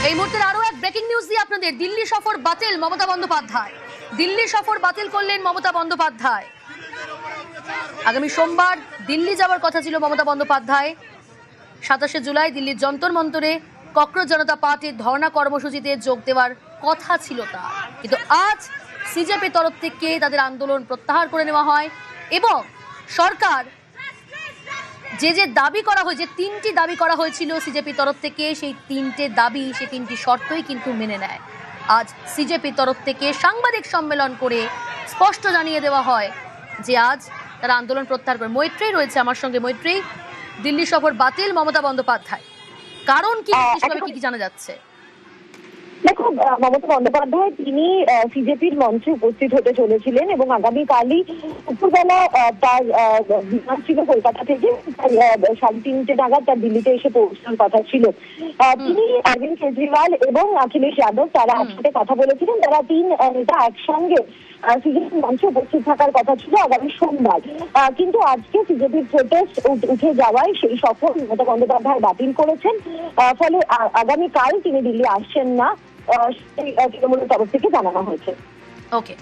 এই মুহূর্তে আরো এক ব্রেকিং নিউজ দিয়ে আপনাদের। দিল্লি সফর বাতিল মমতা বন্দ্যোপাধ্যায়। দিল্লি সফর বাতিল করলেন মমতা বন্দ্যোপাধ্যায়। আগামী সোমবার দিল্লি যাওয়ার কথা ছিল মমতা বন্দ্যোপাধ্যায়। 27 জুলাই দিল্লির যন্তর মন্তরে ককরোচ জনতা পার্টির ধর্ণা কর্মসূচিতে যোগ দেওয়ার কথা ছিল তার, কিন্তু আজ সিজেপি তরফ থেকে তাদের আন্দোলন প্রত্যাহার করে নেওয়া হয় এবং সরকার যে দাবি করা হয়েছে, 3টি দাবি করা হয়েছিল সিজেপি তরফ থেকে, সেই 3টে দাবি, সেই 3টি শর্তই কিন্তু মেনে নেয়। আজ সিজেপি তরফ থেকে সাংবাদিক সম্মেলন করে স্পষ্ট জানিয়ে দেওয়া হয় যে আজ তারা আন্দোলন প্রত্যাহার করে। মৈত্রী রয়েছে আমার সঙ্গে। মৈত্রী, দিল্লি সফর বাতিল মমতা বন্দ্যোপাধ্যায়, কারণ কি, কি জানা যাচ্ছে? দেখো, মমতা বন্দ্যোপাধ্যায় তিনি সিজেপির মঞ্চে উপস্থিত হতে চলেছিলেন এবং আগামীকালই দুপুরবেলা তার বিমান ছিল কলকাতা থেকে, 3:30 নাগাদ তার দিল্লিতে এসে পৌঁছানোর কথা ছিল। তিনি অরবিন্দ কেজরিওয়াল এবং অখিলেশ যাদব তারা একসাথে কথা বলেছিলেন। তারা 3 নেতা একসঙ্গে সিজেপির মঞ্চে উপস্থিত থাকার কথা ছিল আগামী সোমবার, কিন্তু আজকে সিজেপির প্রোটেস্ট উঠে যাওয়ায় সেই সফর মমতা বন্দ্যোপাধ্যায় বাতিল করেছেন। ফলে আগামীকাল তিনি দিল্লি আসছেন না, তৃণমূলের তরফ থেকে জানানো হয়েছে। ওকে।